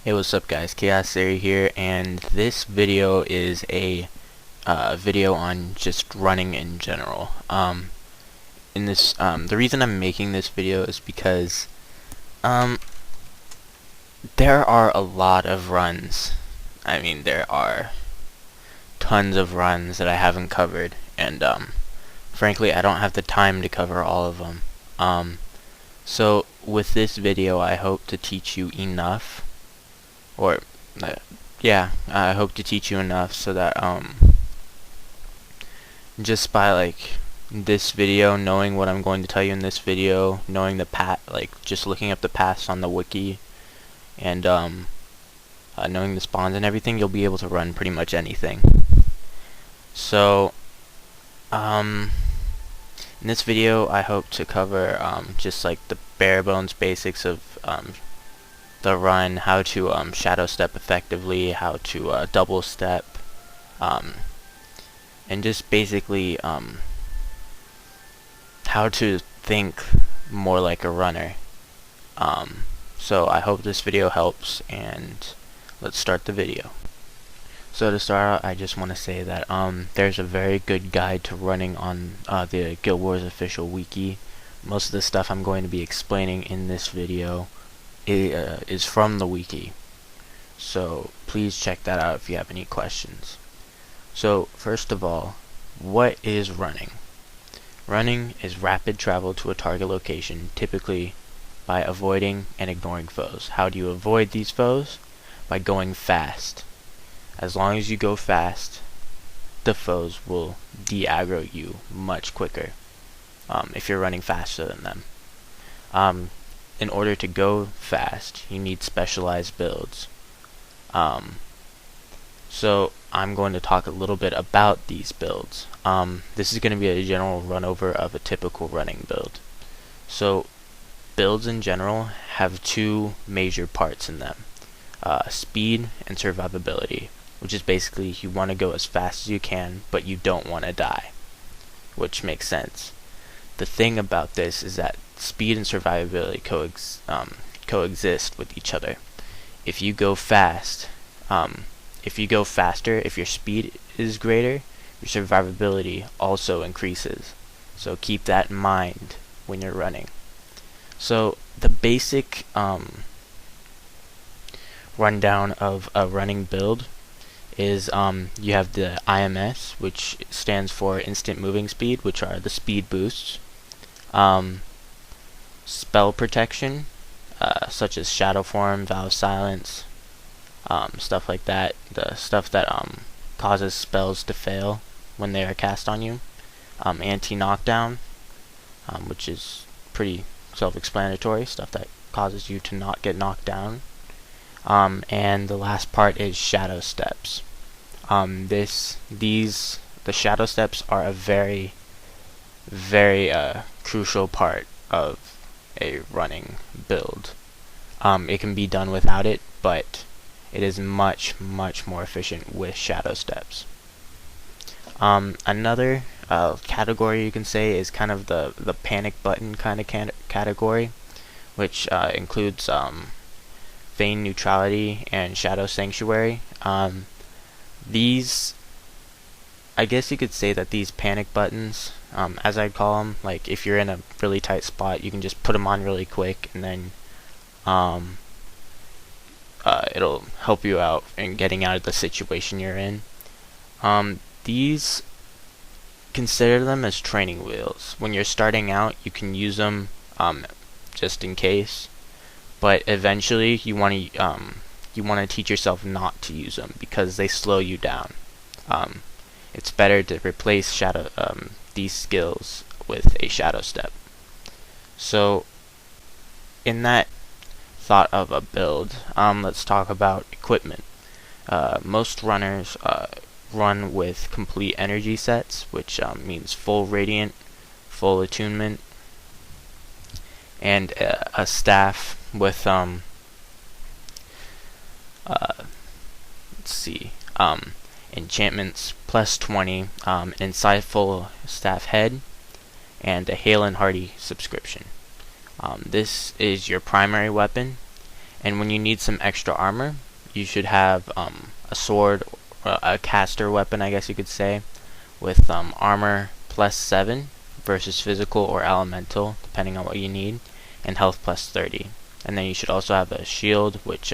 Hey, what's up guys, Chaos Theory here, and this video is a video on just running in general. The reason I'm making this video is because there are a lot of runs. I mean, there are tons of runs that I haven't covered, and frankly, I don't have the time to cover all of them. So with this video, I hope to teach you enough. I hope to teach you enough so that just by this video, knowing what I'm going to tell you in this video, knowing the just looking up the paths on the wiki, and knowing the spawns and everything, you'll be able to run pretty much anything. So in this video, I hope to cover just like the bare bones basics of the run, how to shadow step effectively, how to double step, and just basically how to think more like a runner. So I hope this video helps, and let's start the video. So to start out, I just want to say that there's a very good guide to running on the Guild Wars official wiki. Most of the stuff I'm going to be explaining in this video is from the wiki, so please check that out if you have any questions. So first of all, what is running? Running is rapid travel to a target location, typically by avoiding and ignoring foes. How do you avoid these foes? By going fast. As long as you go fast, the foes will de-aggro you much quicker if you're running faster than them. In order to go fast, you need specialized builds. So I'm going to talk a little bit about these builds. This is going to be a general run over of a typical running build. So builds in general have two major parts in them. Speed and survivability, which is basically you want to go as fast as you can, but you don't want to die, which makes sense. The thing about this is that speed and survivability coexist with each other. If you go faster, if your speed is greater, your survivability also increases. So keep that in mind when you're running. So the basic rundown of a running build is you have the IMS, which stands for instant moving speed, which are the speed boosts. Spell protection, such as shadow form, vow of silence, stuff like that. The stuff that causes spells to fail when they are cast on you. Anti-knockdown, which is pretty self-explanatory, stuff that causes you to not get knocked down. And the last part is shadow steps. The shadow steps are a very crucial part of a running build. It can be done without it, but it is much more efficient with shadow steps. Another category you can say is kind of the panic button kind of category, which includes Feign Neutrality and Shadow Sanctuary. These, I guess you could say that these panic buttons, as I'd call them, like if you're in a really tight spot, you can just put them on really quick, and then it'll help you out in getting out of the situation you're in. These, consider them as training wheels. When you're starting out, you can use them just in case, but eventually you want to teach yourself not to use them because they slow you down. It's better to replace these skills with a shadow step. So in that thought of a build, let's talk about equipment. Most runners run with complete energy sets, which means full radiant, full attunement, and a staff with enchantments plus 20, an insightful staff head, and a Hale and Hardy subscription. This is your primary weapon, And when you need some extra armor, you should have a sword, a caster weapon, I guess you could say, with armor +7 versus physical or elemental, depending on what you need, and health +30. And then you should also have a shield, which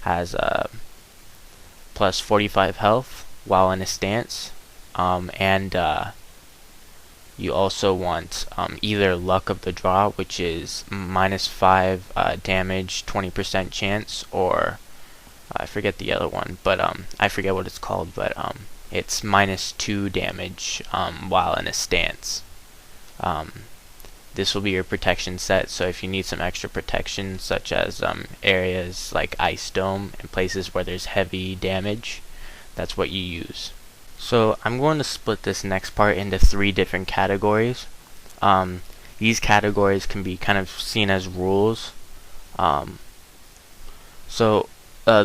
has +45 health while in a stance, and you also want either luck of the draw, which is -5 damage, 20% chance, or I forget the other one, but I forget what it's called, but it's -2 damage while in a stance. This will be your protection set, so if you need some extra protection, such as areas like Ice Dome and places where there's heavy damage, that's what you use. So I'm going to split this next part into 3 different categories. These categories can be kind of seen as rules.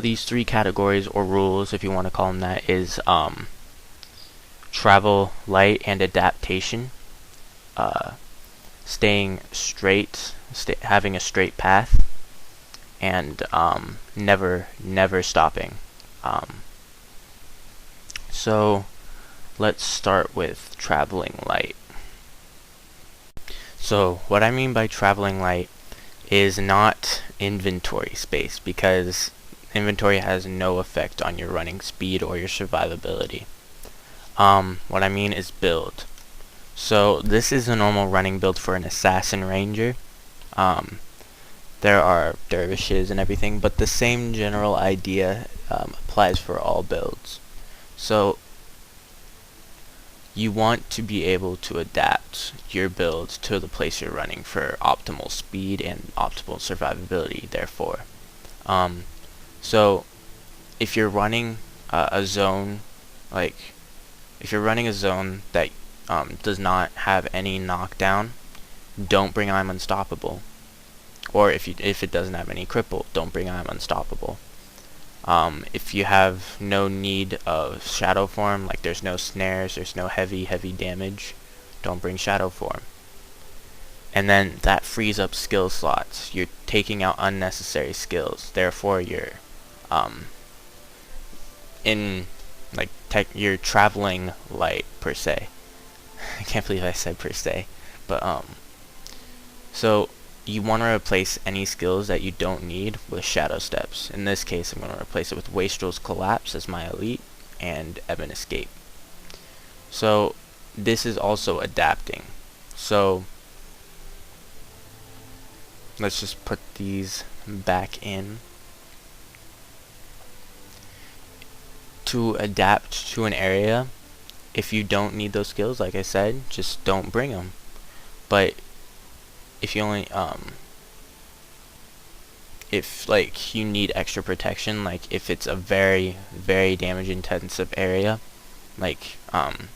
These 3 categories, or rules if you want to call them that, is travel light and adaptation, staying straight, having a straight path, and never stopping. So let's start with traveling light. So what I mean by traveling light is not inventory space, because inventory has no effect on your running speed or your survivability. What I mean is build. So this is a normal running build for an assassin ranger. There are dervishes and everything, but the same general idea applies for all builds. So you want to be able to adapt your build to the place you're running for optimal speed and optimal survivability, therefore. So if you're running a zone, like if you're running a zone that does not have any knockdown, don't bring I'm Unstoppable. Or if it doesn't have any cripple, don't bring I'm Unstoppable. If you have no need of shadow form, like there's no snares, there's no heavy damage, don't bring shadow form. And then that frees up skill slots. You're taking out unnecessary skills. Therefore, you're you're traveling light per se. I can't believe I said per se, but so you want to replace any skills that you don't need with shadow steps. In this case, I'm going to replace it with Wastrel's Collapse as my elite and Ebon Escape. So this is also adapting. So let's just put these back in. To adapt to an area, if you don't need those skills, like I said, just don't bring them. But if you only if like you need extra protection, like if it's a very damage intensive area, like an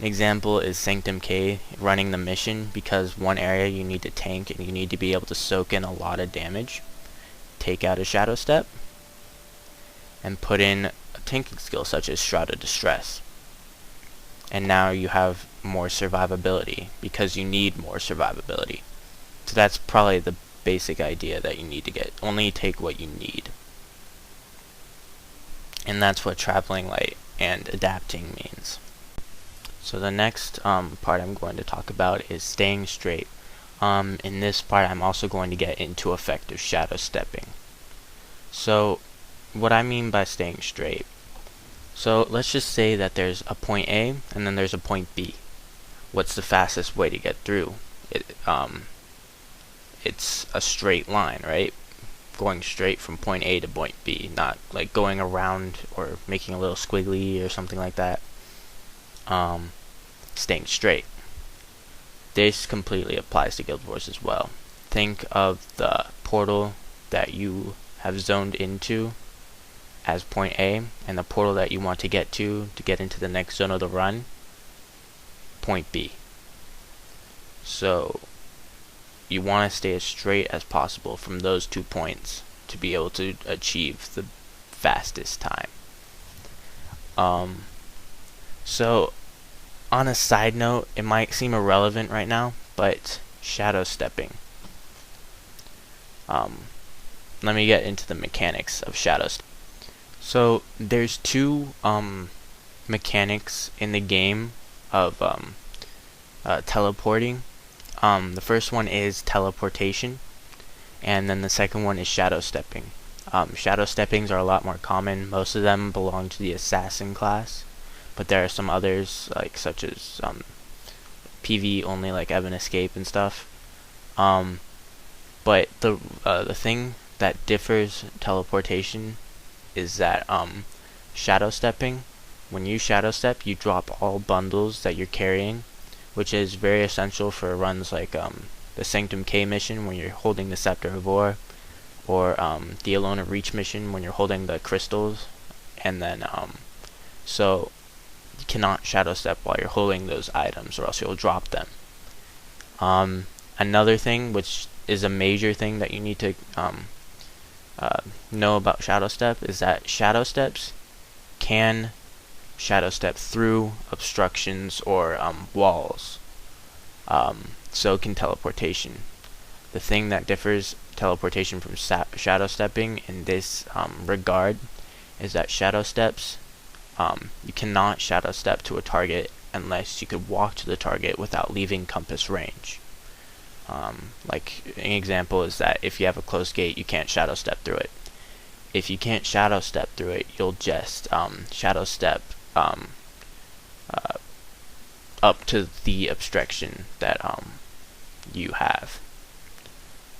example is Sanctum K running the mission, because one area you need to tank and you need to be able to soak in a lot of damage. Take out a shadow step and put in a tanking skill such as Shroud of Distress, and now you have more survivability because you need more survivability. So that's probably the basic idea that you need to get. Only take what you need. And that's what traveling light and adapting means. So the next part I'm going to talk about is staying straight. In this part I'm also going to get into effective shadow stepping. So what I mean by staying straight. So let's just say that there's a point A and then there's a point B. What's the fastest way to get through? It's a straight line, right? Going straight from point A to point B, not like going around or making a little squiggly or something like that. Staying straight. This completely applies to Guild Wars as well. Think of the portal that you have zoned into as point A, and the portal that you want to get into the next zone of the run, point B. So you want to stay as straight as possible from those 2 points to be able to achieve the fastest time. So on a side note, it might seem irrelevant right now, but shadow stepping. let me get into the mechanics of shadow step. So there's two mechanics in the game of teleporting. The first one is teleportation, and then the second one is shadow stepping. Shadow steppings are a lot more common. Most of them belong to the assassin class, but there are some others, like such as PV only, like Ebon Escape and stuff. But the thing that differs teleportation is that shadow stepping, when you shadow step, you drop all bundles that you're carrying, which is very essential for runs like the Sanctum K mission when you're holding the Scepter of War, or the Alona Reach mission when you're holding the crystals. And then so you cannot shadow step while you're holding those items, or else you'll drop them. Another thing, which is a major thing that you need to know about shadow step, is that shadow steps can shadow step through obstructions or walls. So can teleportation. The thing that differs teleportation from shadow stepping in this regard is that shadow steps, you cannot shadow step to a target unless you could walk to the target without leaving compass range. Like an example is that if you have a closed gate, you can't shadow step through it. If you can't shadow step through it, you'll just shadow step up to the obstruction that you have.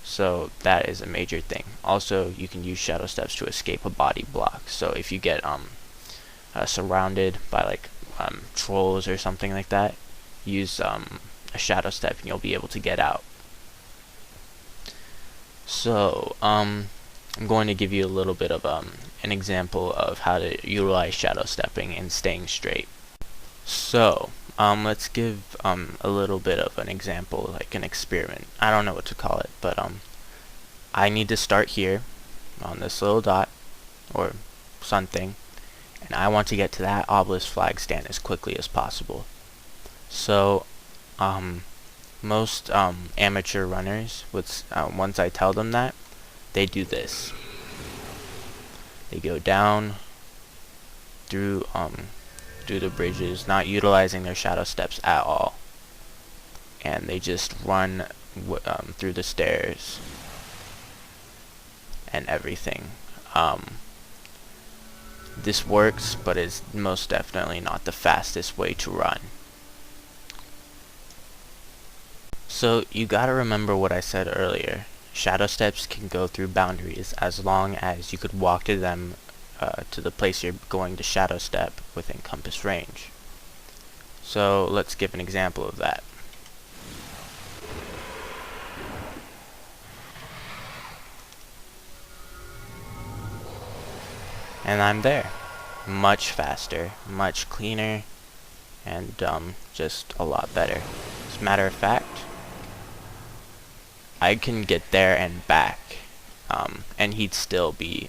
So that is a major thing. Also, you can use shadow steps to escape a body block. So if you get surrounded by like trolls or something like that, use a shadow step and you'll be able to get out. So I'm going to give you a little bit of an example of how to utilize shadow stepping and staying straight. So let's give a little bit of an example, like an experiment. I don't know what to call it, but I need to start here on this little dot or something, and I want to get to that obelisk flag stand as quickly as possible. So most amateur runners, once I tell them that, they do this. They go down through the bridges, not utilizing their shadow steps at all, and they just run through the stairs and everything. This works, but is most definitely not the fastest way to run. So you gotta remember what I said earlier. Shadow steps can go through boundaries as long as you could walk to them to the place you're going to shadow step within compass range. So let's give an example of that. And I'm there. Much faster, much cleaner, and just a lot better. As a matter of fact, I can get there and back, and he'd still be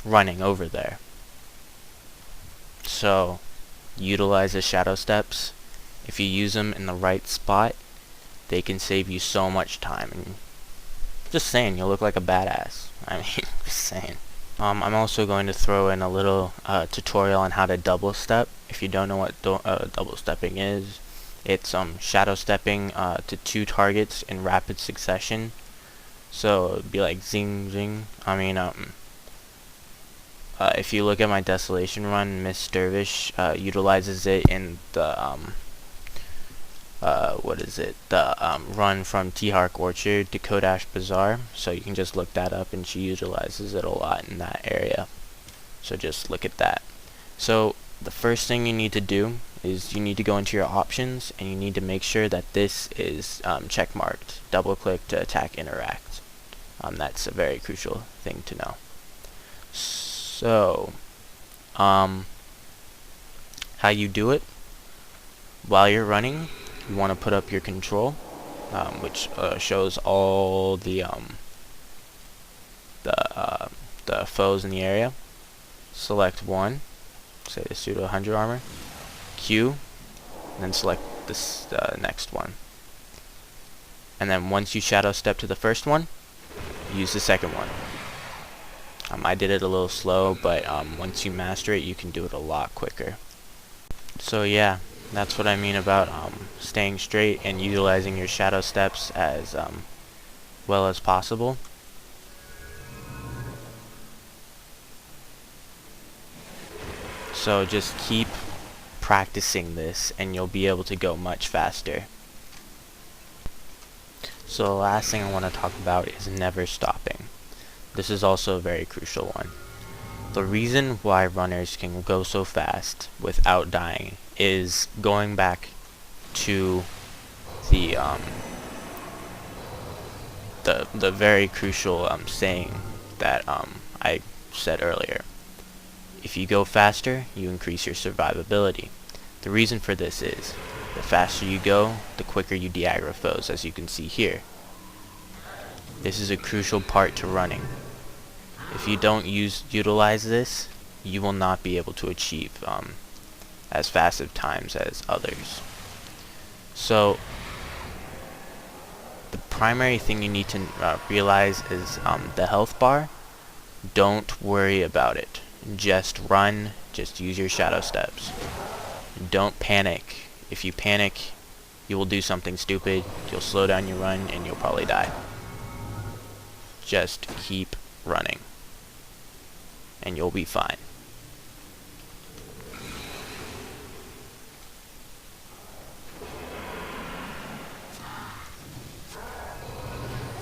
running over there. So utilize the shadow steps. If you use them in the right spot, they can save you so much time. And just saying, you'll look like a badass. I mean, just saying. I'm also going to throw in a little tutorial on how to double step. If you don't know what double stepping is, it's shadow stepping to two targets in rapid succession. So it'd be like zing zing. I mean, if you look at my Desolation run, Miss Dervish utilizes it in the run from T-Hark Orchard to Kodash Bazaar. So you can just look that up, and she utilizes it a lot in that area. So just look at that. So the first thing you need to do is you need to go into your options, and you need to make sure that this is check marked. Double click to attack interact. That's a very crucial thing to know. So how you do it: while you're running, you want to put up your control, which shows all the foes in the area. Select one, say the pseudo 100 armor, Q, and then select this next one. and then once you shadow step to the first one, use the second one. I did it a little slow, but once you master it, you can do it a lot quicker. So yeah, that's what I mean about staying straight and utilizing your shadow steps as well as possible. So just keep practicing this and you'll be able to go much faster. So the last thing I want to talk about is never stopping. This is also a very crucial one. The reason why runners can go so fast without dying is going back to the very crucial saying that I said earlier. If you go faster, you increase your survivability. The reason for this is, the faster you go, the quicker you de-aggro foes, as you can see here. This is a crucial part to running. If you don't utilize this, you will not be able to achieve as fast of times as others. So, the primary thing you need to realize is the health bar. Don't worry about it. Just run, just use your shadow steps. Don't panic. If you panic, you will do something stupid, you'll slow down your run, and you'll probably die. Just keep running, and you'll be fine.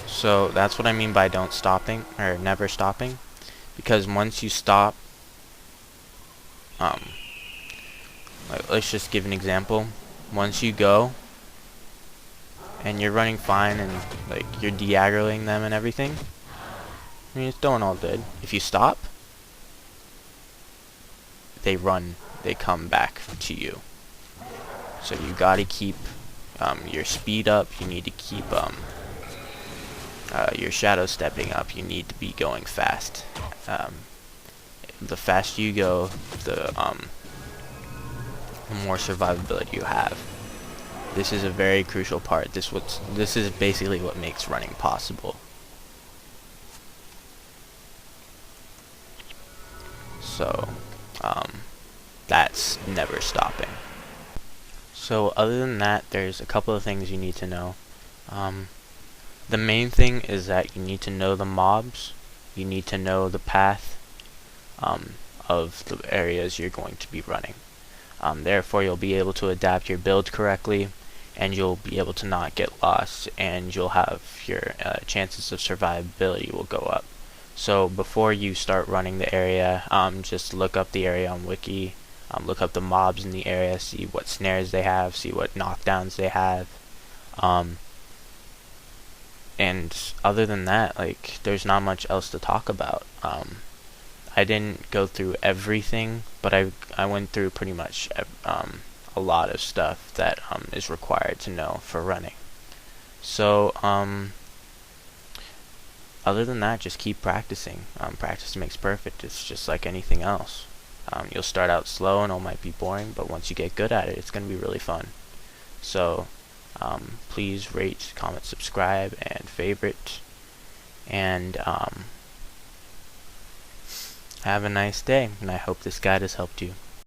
So that's what I mean by don't stopping, or never stopping, because once you stop, let's just give an example. Once you go and you're running fine and like you're de-aggroing them and everything, I mean, it's going all good. If you stop, they come back to you. So you gotta keep your speed up. You need to keep your shadow stepping up. You need to be going fast. The faster you go, the more survivability you have. This is a very crucial part. This is basically what makes running possible. So that's never stopping. So other than that, there's a couple of things you need to know. The main thing is that you need to know the mobs. You need to know the path of the areas you're going to be running. Therefore, you'll be able to adapt your build correctly, and you'll be able to not get lost, and you'll have your chances of survivability will go up. So before you start running the area, just look up the area on Wiki, look up the mobs in the area, see what snares they have, see what knockdowns they have. And other than that, like, there's not much else to talk about. I didn't go through everything, but I went through pretty much a lot of stuff that is required to know for running. So other than that, just keep practicing. Practice makes perfect. It's just like anything else. You'll start out slow and it might be boring, but once you get good at it, it's going to be really fun. So please rate, comment, subscribe, and favorite. And have a nice day, and I hope this guide has helped you.